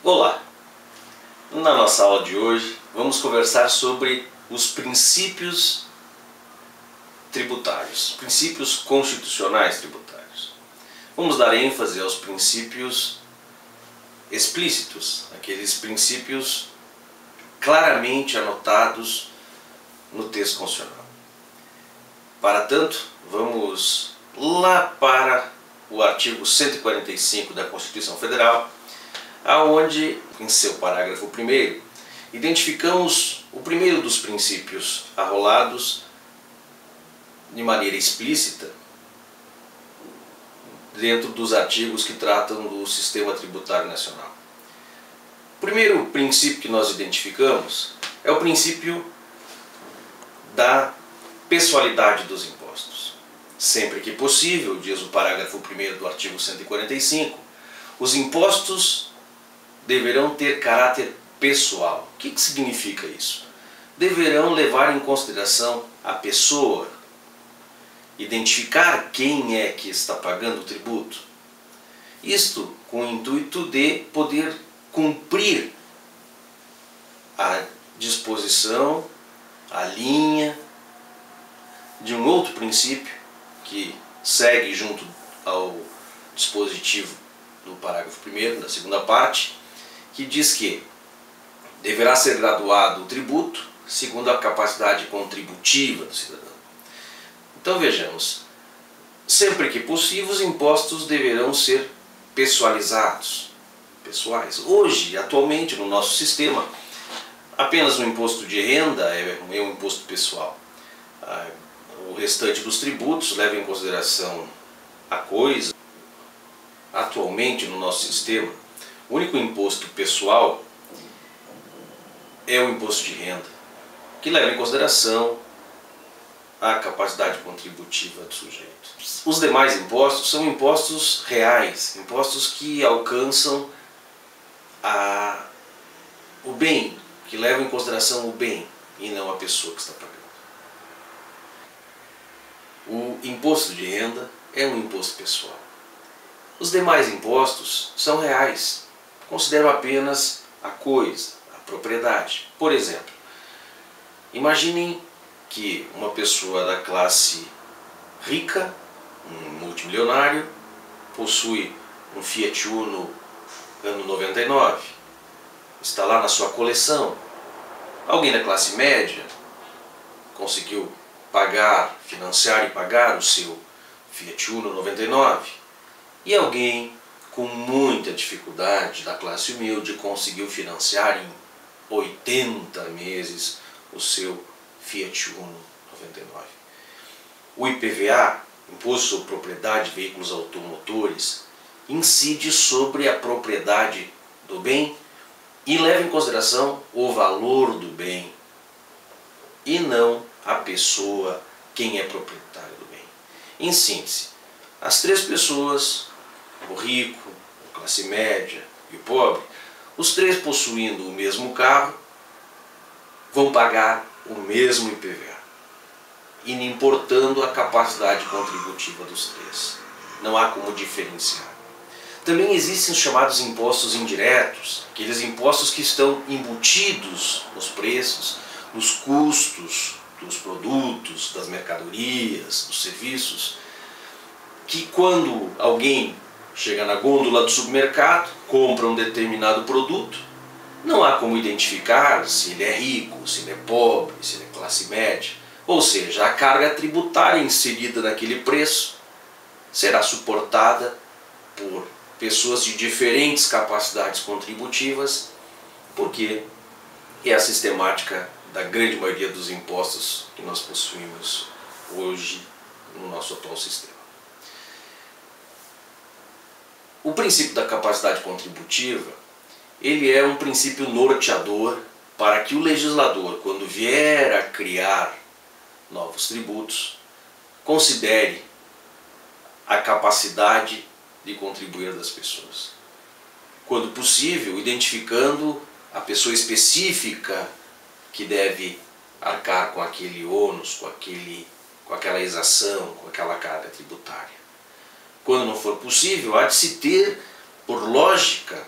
Olá! Na nossa aula de hoje vamos conversar sobre os princípios tributários, princípios constitucionais tributários. Vamos dar ênfase aos princípios explícitos, aqueles princípios claramente anotados no texto constitucional. Para tanto, vamos lá para o artigo 145 da Constituição Federal, aonde, em seu parágrafo 1º, identificamos o primeiro dos princípios arrolados de maneira explícita dentro dos artigos que tratam do Sistema Tributário Nacional. O primeiro princípio que nós identificamos é o princípio da pessoalidade dos impostos. Sempre que possível, diz o parágrafo 1º do artigo 145, os impostos deverão ter caráter pessoal. O que significa isso? Deverão levar em consideração a pessoa, identificar quem é que está pagando o tributo. Isto com o intuito de poder cumprir a disposição, a linha de um outro princípio que segue junto ao dispositivo do parágrafo 1º, da segunda parte, que diz que deverá ser graduado o tributo segundo a capacidade contributiva do cidadão. Então vejamos, sempre que possível os impostos deverão ser pessoalizados, pessoais. Hoje, atualmente, no nosso sistema, apenas o imposto de renda é um imposto pessoal. O restante dos tributos leva em consideração a coisa. Atualmente, no nosso sistema, o único imposto pessoal é o imposto de renda, que leva em consideração a capacidade contributiva do sujeito. Os demais impostos são impostos reais, impostos que alcançam o bem, que levam em consideração o bem e não a pessoa que está pagando. O imposto de renda é um imposto pessoal. Os demais impostos são reais, consideram apenas a coisa, a propriedade. Por exemplo, imaginem que uma pessoa da classe rica, um multimilionário, possui um Fiat Uno ano 99, está lá na sua coleção. Alguém da classe média conseguiu financiar e pagar o seu Fiat Uno 99, e alguém com muita dificuldade da classe humilde conseguiu financiar em 80 meses o seu Fiat Uno 99. O IPVA, Imposto sobre Propriedade de Veículos Automotores, incide sobre a propriedade do bem e leva em consideração o valor do bem e não a pessoa, quem é proprietário do bem. Em síntese, as três pessoas, o rico, a classe média e o pobre, os três possuindo o mesmo carro, vão pagar o mesmo IPVA, e não importando a capacidade contributiva dos três. Não há como diferenciar. Também existem os chamados impostos indiretos, aqueles impostos que estão embutidos nos preços, nos custos dos produtos, das mercadorias, dos serviços, que quando alguém chega na gôndola do supermercado, compra um determinado produto, não há como identificar se ele é rico, se ele é pobre, se ele é classe média. Ou seja, a carga tributária inserida naquele preço será suportada por pessoas de diferentes capacidades contributivas, porque é a sistemática da grande maioria dos impostos que nós possuímos hoje no nosso atual sistema. O princípio da capacidade contributiva, ele é um princípio norteador para que o legislador, quando vier a criar novos tributos, considere a capacidade de contribuir das pessoas. Quando possível, identificando a pessoa específica que deve arcar com aquele ônus, com aquela exação, com aquela carga tributária. Quando não for possível, há de se ter, por lógica,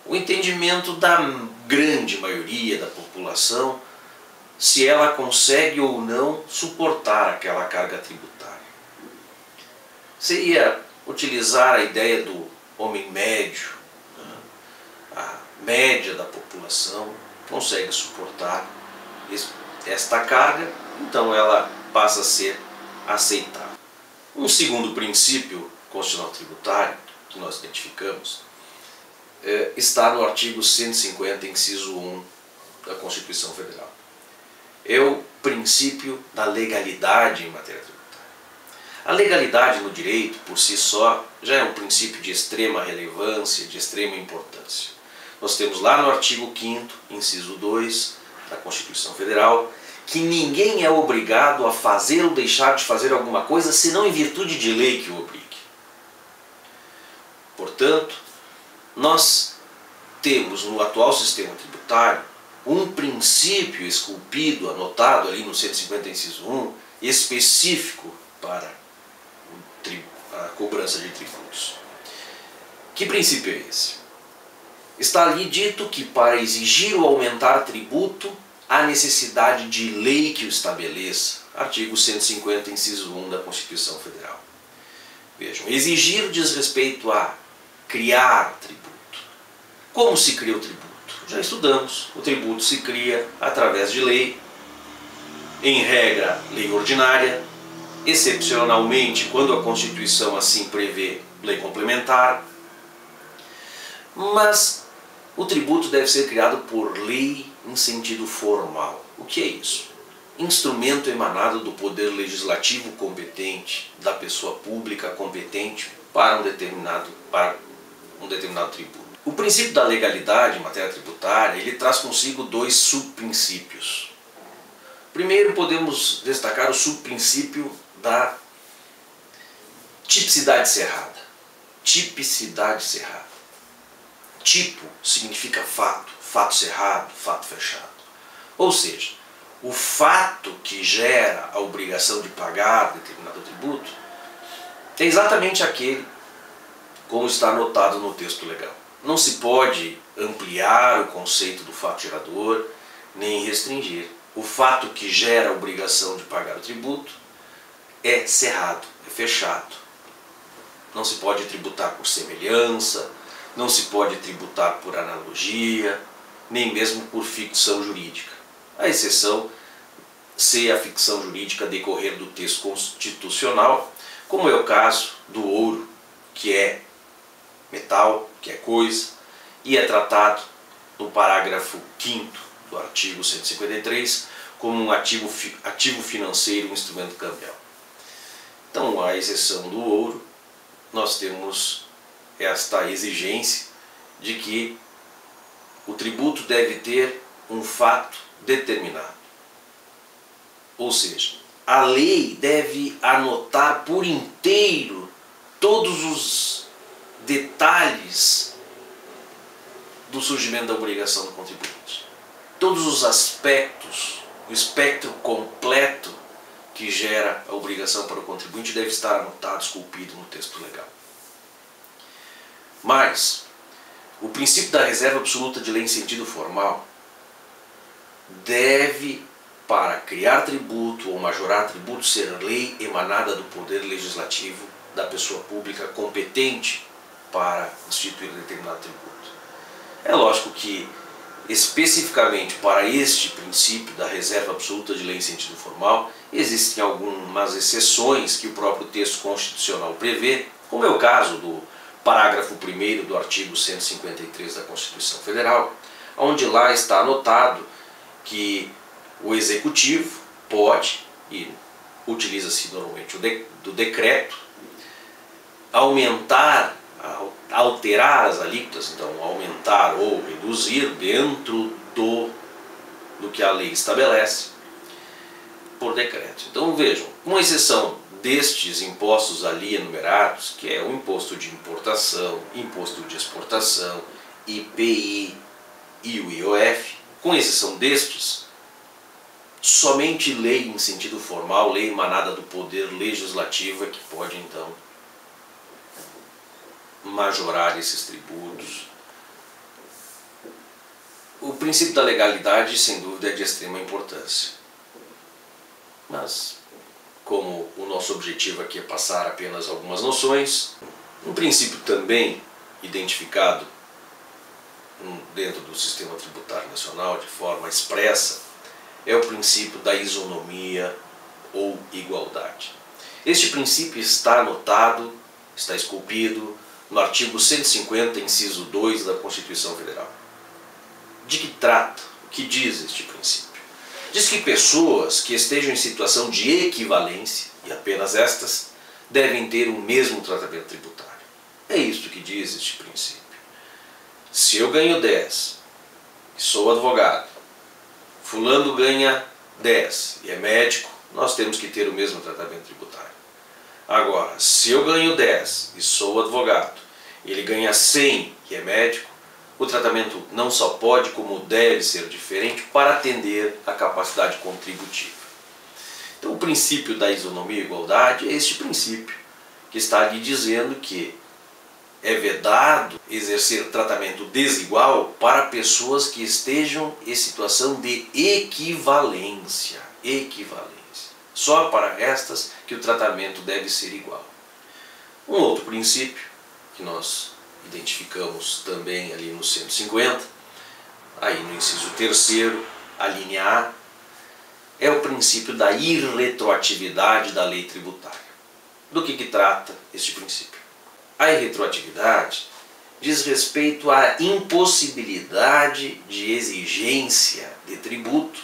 o entendimento da grande maioria da população se ela consegue ou não suportar aquela carga tributária. Seria utilizar a ideia do homem médio, a média da população consegue suportar esta carga, então ela passa a ser aceitável. Um segundo princípio constitucional tributário que nós identificamos está no artigo 150, inciso 1 da Constituição Federal. É o princípio da legalidade em matéria tributária. A legalidade no direito, por si só, já é um princípio de extrema relevância, de extrema importância. Nós temos lá no artigo 5º, inciso 2 da Constituição Federal, que ninguém é obrigado a fazer ou deixar de fazer alguma coisa, senão em virtude de lei que o obrigue. Portanto, nós temos no atual sistema tributário um princípio esculpido, anotado ali no 150, inciso 1, específico para a cobrança de tributos. Que princípio é esse? Está ali dito que para exigir ou aumentar tributo, há necessidade de lei que o estabeleça. Artigo 150, inciso 1 da Constituição Federal. Vejam, exigir diz respeito a criar tributo. Como se cria o tributo? Já estudamos. O tributo se cria através de lei, em regra, lei ordinária, excepcionalmente, quando a Constituição assim prevê, lei complementar. Mas o tributo deve ser criado por lei em sentido formal. O que é isso? Instrumento emanado do poder legislativo competente, da pessoa pública competente para um determinado tributo. O princípio da legalidade em matéria tributária, ele traz consigo dois subprincípios. Primeiro, podemos destacar o subprincípio da tipicidade cerrada. Tipicidade cerrada. Tipo significa fato, fato cerrado, fato fechado. Ou seja, o fato que gera a obrigação de pagar determinado tributo é exatamente aquele como está anotado no texto legal. Não se pode ampliar o conceito do fato gerador, nem restringir. O fato que gera a obrigação de pagar o tributo é cerrado, é fechado. Não se pode tributar por semelhança, não se pode tributar por analogia, nem mesmo por ficção jurídica. A exceção se a ficção jurídica decorrer do texto constitucional, como é o caso do ouro, que é metal, que é coisa, e é tratado no parágrafo 5º do artigo 153 como um ativo financeiro, um instrumento cambial. Então, à exceção do ouro, nós temos esta exigência de que o tributo deve ter um fato determinado. Ou seja, a lei deve anotar por inteiro todos os detalhes do surgimento da obrigação do contribuinte. Todos os aspectos, o espectro completo que gera a obrigação para o contribuinte deve estar anotado, esculpido no texto legal. Mas, o princípio da reserva absoluta de lei em sentido formal deve, para criar tributo ou majorar tributo, ser lei emanada do poder legislativo da pessoa pública competente para instituir determinado tributo. É lógico que, especificamente para este princípio da reserva absoluta de lei em sentido formal, existem algumas exceções que o próprio texto constitucional prevê, como é o caso do parágrafo 1º do artigo 153 da Constituição Federal, onde lá está anotado que o Executivo pode, e utiliza-se normalmente do decreto, aumentar, alterar as alíquotas, então aumentar ou reduzir dentro do que a lei estabelece por decreto. Então vejam, com exceção destes impostos ali enumerados, que é o imposto de importação, imposto de exportação, IPI e o IOF, com exceção destes, somente lei em sentido formal, lei emanada do poder legislativo é que pode então majorar esses tributos O princípio da legalidade, sem dúvida, é de extrema importância. Mas, como o nosso objetivo aqui é passar apenas algumas noções, um princípio também identificado dentro do sistema tributário nacional de forma expressa é o princípio da isonomia ou igualdade. Este princípio está anotado, está esculpido no artigo 150, inciso 2 da Constituição Federal. De que trata? O que diz este princípio? Diz que pessoas que estejam em situação de equivalência, e apenas estas, devem ter o mesmo tratamento tributário. É isto que diz este princípio. Se eu ganho 10 e sou advogado, fulano ganha 10 e é médico, nós temos que ter o mesmo tratamento tributário. Agora, se eu ganho 10 e sou advogado, ele ganha 100 e é médico, o tratamento não só pode, como deve ser diferente para atender à capacidade contributiva. Então, o princípio da isonomia e igualdade é este princípio que está ali dizendo que é vedado exercer tratamento desigual para pessoas que estejam em situação de equivalência. Só para estas que o tratamento deve ser igual. Um outro princípio que nós identificamos também ali no 150, aí no inciso 3º, a linha A, é o princípio da irretroatividade da lei tributária. Do que trata este princípio? A irretroatividade diz respeito à impossibilidade de exigência de tributo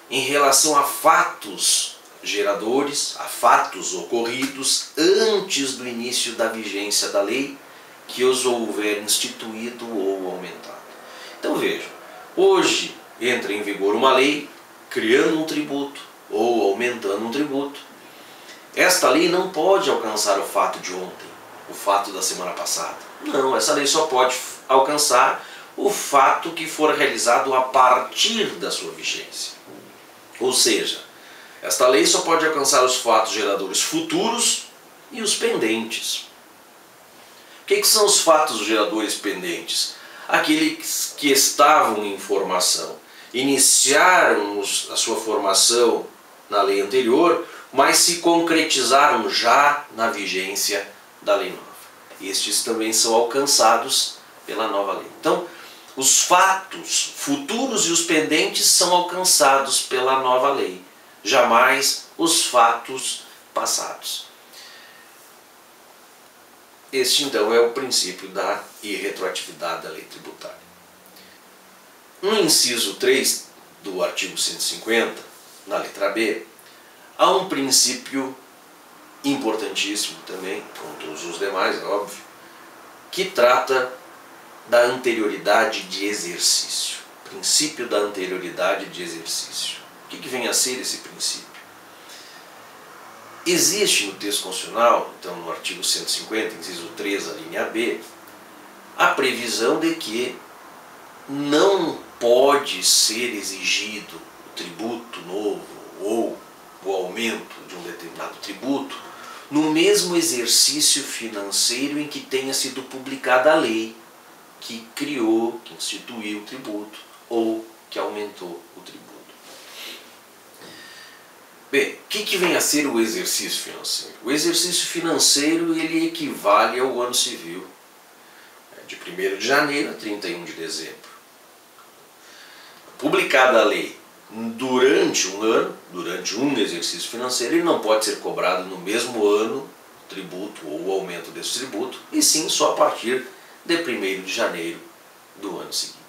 em relação a fatos geradores, a fatos ocorridos antes do início da vigência da lei que os houver instituído ou aumentado. Então vejam, hoje entra em vigor uma lei criando um tributo ou aumentando um tributo. Esta lei não pode alcançar o fato de ontem, o fato da semana passada. Não, essa lei só pode alcançar o fato que for realizado a partir da sua vigência. Ou seja, esta lei só pode alcançar os fatos geradores futuros e os pendentes. O que são os fatos geradores pendentes? Aqueles que estavam em formação, iniciaram a sua formação na lei anterior, mas se concretizaram já na vigência da lei nova. Estes também são alcançados pela nova lei. Então, os fatos futuros e os pendentes são alcançados pela nova lei, jamais os fatos passados. Este, então, é o princípio da irretroatividade da lei tributária. No inciso 3 do artigo 150, na letra B, há um princípio importantíssimo também, como todos os demais, é óbvio, que trata da anterioridade de exercício. Princípio da anterioridade de exercício. O que vem a ser esse princípio? Existe no texto constitucional, então no artigo 150, inciso 3, a linha B, a previsão de que não pode ser exigido o tributo novo ou o aumento de um determinado tributo no mesmo exercício financeiro em que tenha sido publicada a lei que criou, que instituiu o tributo ou que aumentou o tributo. Bem, o que vem a ser o exercício financeiro? O exercício financeiro ele equivale ao ano civil, de 1º de janeiro a 31 de dezembro. Publicada a lei durante um ano, durante um exercício financeiro, ele não pode ser cobrado no mesmo ano o tributo ou o aumento desse tributo, e sim só a partir de 1º de janeiro do ano seguinte.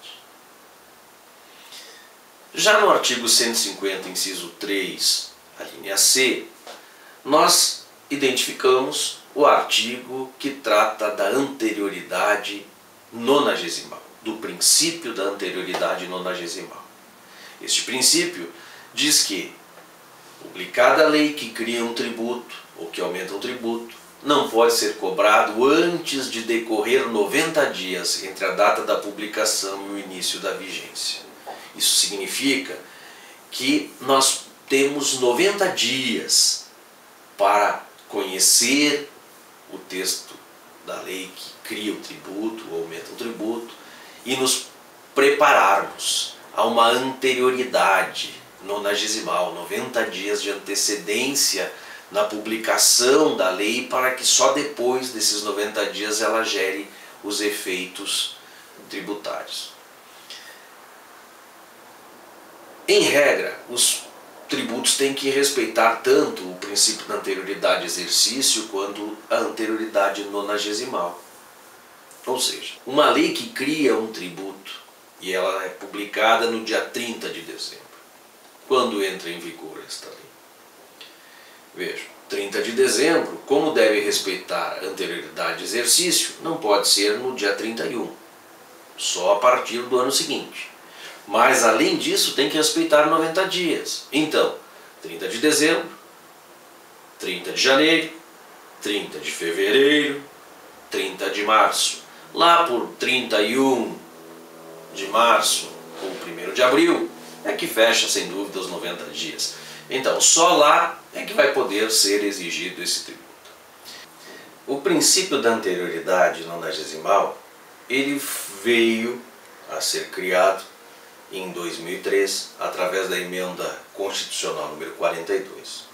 Já no artigo 150, inciso 3, a linha C, nós identificamos o artigo que trata da anterioridade nonagesimal, do princípio da anterioridade nonagesimal. Este princípio diz que, publicada a lei que cria um tributo ou que aumenta um tributo, não pode ser cobrado antes de decorrer 90 dias entre a data da publicação e o início da vigência. Isso significa que nós temos 90 dias para conhecer o texto da lei que cria o tributo ou aumenta o tributo e nos prepararmos a uma anterioridade nonagesimal, 90 dias de antecedência na publicação da lei, para que só depois desses 90 dias ela gere os efeitos tributários. Em regra, os tributos têm que respeitar tanto o princípio da anterioridade exercício quanto a anterioridade nonagesimal. Ou seja, uma lei que cria um tributo e ela é publicada no dia 30 de dezembro. Quando entra em vigor esta lei? Veja, 30 de dezembro, como deve respeitar a anterioridade exercício, não pode ser no dia 31, só a partir do ano seguinte. Mas, além disso, tem que respeitar 90 dias. Então, 30 de dezembro, 30 de janeiro, 30 de fevereiro, 30 de março. Lá por 31 de março ou 1º de abril é que fecha, sem dúvida, os 90 dias. Então, só lá é que vai poder ser exigido esse tributo. O princípio da anterioridade nonagesimal, ele veio a ser criado em 2003, através da emenda constitucional número 42.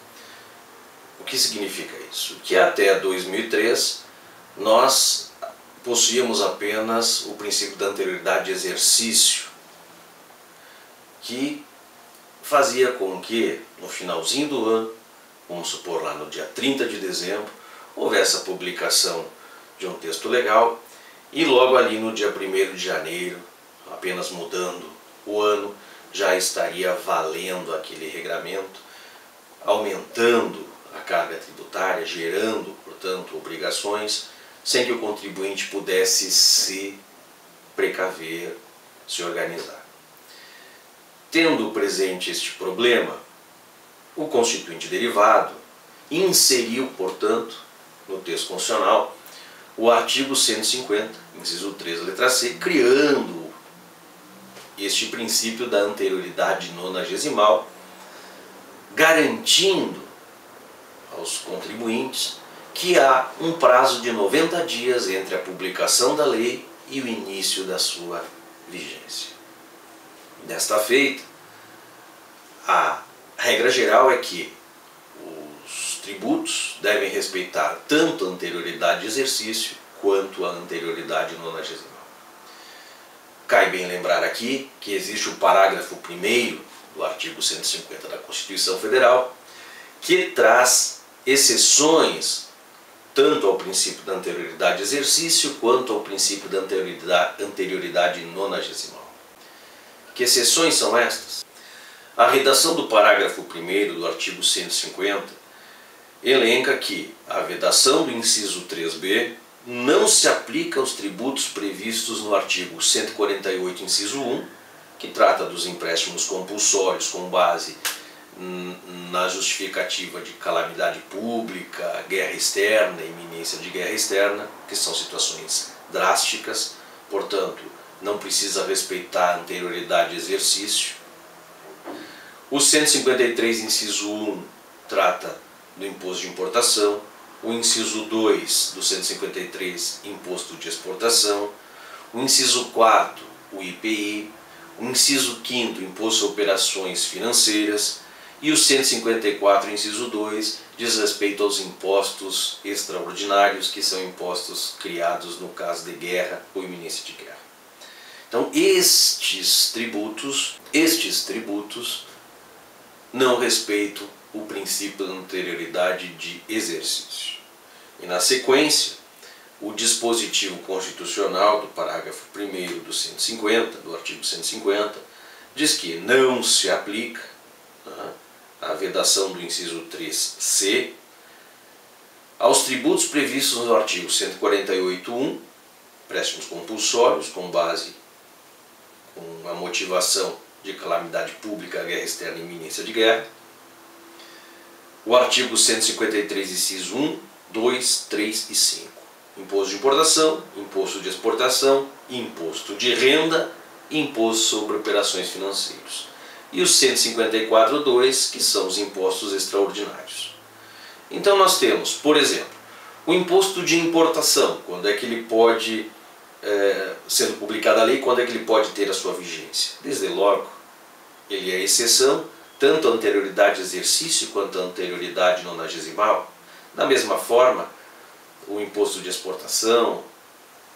O que significa isso? Que até 2003 nós possuíamos apenas o princípio da anterioridade de exercício, que fazia com que no finalzinho do ano, vamos supor lá no dia 30 de dezembro, houvesse a publicação de um texto legal e logo ali no dia 1º de janeiro, apenas mudando o ano, já estaria valendo aquele regramento, aumentando a carga tributária, gerando, portanto, obrigações, sem que o contribuinte pudesse se precaver, se organizar. Tendo presente este problema, o constituinte derivado inseriu, portanto, no texto constitucional, o artigo 150, inciso 3, letra C, criando este princípio da anterioridade nonagesimal, garantindo aos contribuintes que há um prazo de 90 dias entre a publicação da lei e o início da sua vigência. Desta feita, a regra geral é que os tributos devem respeitar tanto a anterioridade de exercício quanto a anterioridade nonagesimal. Cai bem lembrar aqui que existe o parágrafo 1º do artigo 150 da Constituição Federal, que traz exceções tanto ao princípio da anterioridade de exercício quanto ao princípio da anterioridade nonagesimal. Que exceções são estas? A redação do parágrafo 1º do artigo 150 elenca que a vedação do inciso 3b não se aplica aos tributos previstos no artigo 148, inciso 1, que trata dos empréstimos compulsórios com base na justificativa de calamidade pública, guerra externa, iminência de guerra externa, que são situações drásticas, portanto, não precisa respeitar a anterioridade de exercício. O 153, inciso 1, trata do imposto de importação. O inciso 2 do 153, imposto de exportação. O inciso 4, o IPI. O inciso 5º, imposto a operações financeiras. E o 154, inciso 2, diz respeito aos impostos extraordinários, que são impostos criados no caso de guerra ou iminência de guerra. Então, estes tributos não respeitam o princípio da anterioridade de exercício. E na sequência, o dispositivo constitucional do parágrafo 1º do 150, do artigo 150, diz que não se aplica a vedação do inciso 3C aos tributos previstos no artigo 148.1, empréstimos compulsórios com base com a motivação de calamidade pública, guerra externa e iminência de guerra. O artigo 153, inciso 1, 2, 3 e 5. Imposto de importação, imposto de exportação, imposto de renda e imposto sobre operações financeiras. E os 154.2, que são os impostos extraordinários. Então nós temos, por exemplo, o imposto de importação, quando é que ele pode sendo publicada a lei, quando é que ele pode ter a sua vigência? Desde logo, ele é exceção, tanto a anterioridade exercício quanto a anterioridade nonagesimal. Da mesma forma, o imposto de exportação,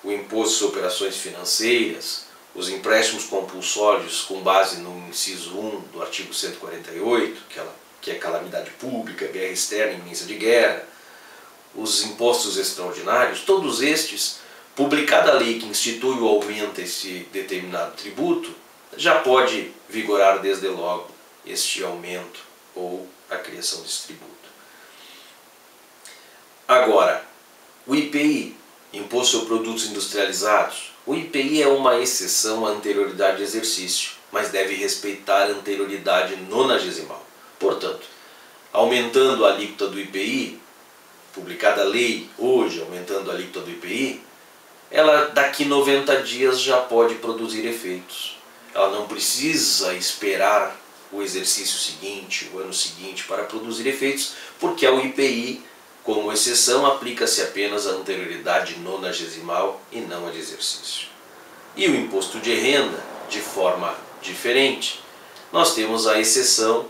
o imposto sobre operações financeiras, os empréstimos compulsórios com base no inciso 1 do artigo 148, que é calamidade pública, guerra externa, iminência de guerra, os impostos extraordinários, todos estes, publicada a lei que institui ou aumenta esse determinado tributo, já pode vigorar desde logo este aumento ou a criação desse tributo. Agora, o IPI, Imposto sobre Produtos Industrializados, o IPI é uma exceção à anterioridade de exercício, mas deve respeitar a anterioridade nonagesimal. Portanto, aumentando a alíquota do IPI, publicada a lei hoje, aumentando a alíquota do IPI, ela daqui 90 dias já pode produzir efeitos. Ela não precisa esperar o exercício seguinte, o ano seguinte, para produzir efeitos, porque ao IPI, como exceção, aplica-se apenas a anterioridade nonagesimal e não a de exercício. E o imposto de renda, de forma diferente, nós temos a exceção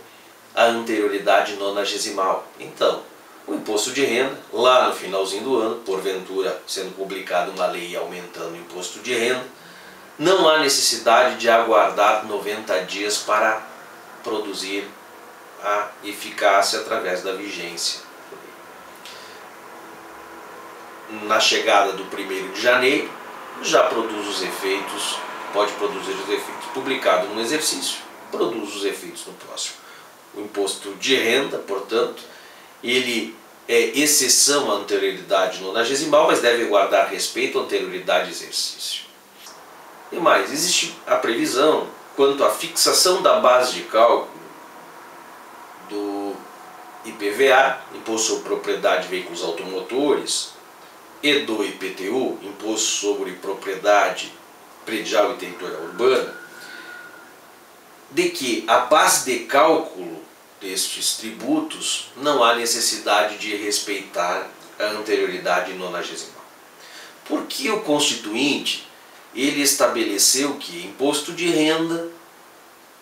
à anterioridade nonagesimal. Então, o imposto de renda, lá no finalzinho do ano, porventura sendo publicada uma lei aumentando o imposto de renda, não há necessidade de aguardar 90 dias para produzir a eficácia através da vigência. Na chegada do 1º de janeiro, já produz os efeitos, pode produzir os efeitos. Publicado no exercício, produz os efeitos no próximo. O imposto de renda, portanto, ele é exceção à anterioridade nonagesimal, mas deve guardar respeito à anterioridade de exercício. E mais, existe a previsão quanto à fixação da base de cálculo do IPVA, Imposto sobre Propriedade de Veículos Automotores, e do IPTU, Imposto sobre Propriedade Predial e Territorial Urbana, de que a base de cálculo destes tributos não há necessidade de respeitar a anterioridade nonagesimal. Porque o Constituinte, ele estabeleceu que imposto de renda,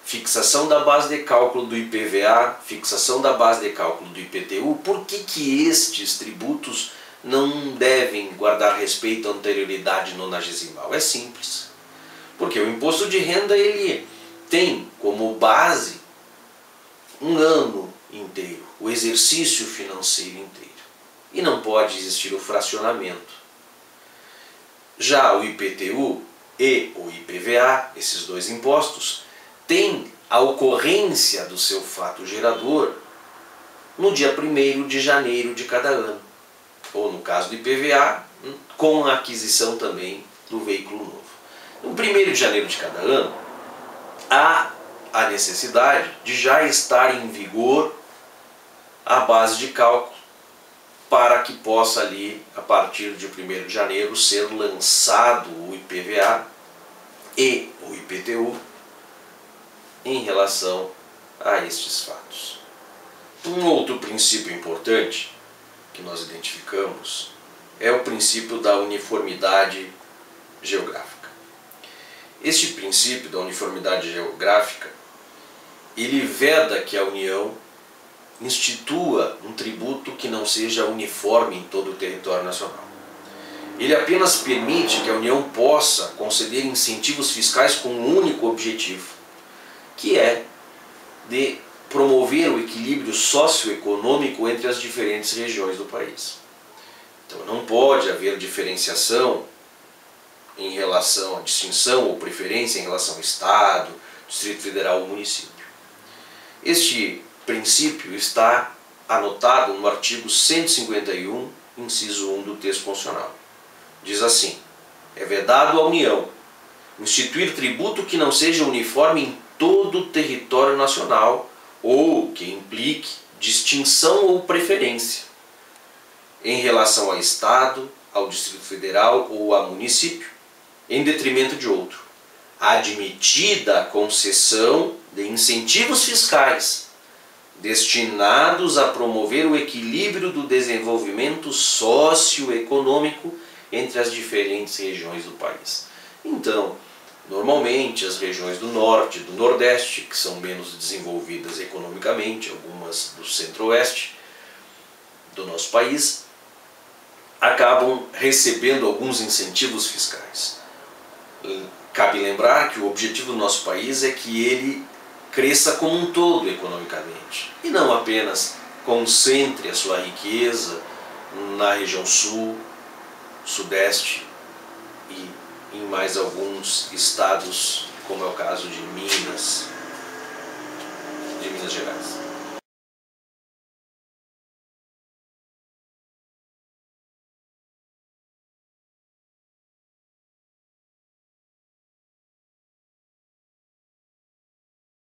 fixação da base de cálculo do IPVA, fixação da base de cálculo do IPTU, por que estes tributos não devem guardar respeito à anterioridade nonagesimal? É simples. Porque o imposto de renda, ele tem como base um ano inteiro, o exercício financeiro inteiro. E não pode existir o fracionamento. Já o IPTU e o IPVA, esses dois impostos, têm a ocorrência do seu fato gerador no dia 1º de janeiro de cada ano. Ou no caso do IPVA, com a aquisição também do veículo novo. No 1º de janeiro de cada ano, há a necessidade de já estar em vigor a base de cálculo para que possa ali, a partir de 1º de janeiro, ser lançado o IPVA e o IPTU em relação a estes fatos. Um outro princípio importante que nós identificamos é o princípio da uniformidade geográfica. Este princípio da uniformidade geográfica, ele veda que a União institua um tributo que não seja uniforme em todo o território nacional. Ele apenas permite que a União possa conceder incentivos fiscais com um único objetivo, que é de promover o equilíbrio socioeconômico entre as diferentes regiões do país. Então não pode haver diferenciação em relação à distinção ou preferência em relação ao Estado, Distrito Federal ou município. Este princípio está anotado no artigo 151, inciso 1 do texto constitucional. Diz assim: é vedado à União instituir tributo que não seja uniforme em todo o território nacional ou que implique distinção ou preferência em relação ao Estado, ao Distrito Federal ou a município, em detrimento de outro, admitida a concessão de incentivos fiscais destinados a promover o equilíbrio do desenvolvimento socioeconômico entre as diferentes regiões do país. Então, normalmente as regiões do norte e do nordeste, que são menos desenvolvidas economicamente, algumas do centro-oeste do nosso país, acabam recebendo alguns incentivos fiscais. Cabe lembrar que o objetivo do nosso país é que ele cresça como um todo economicamente e não apenas concentre a sua riqueza na região sul, sudeste e em mais alguns estados, como é o caso de Minas Gerais.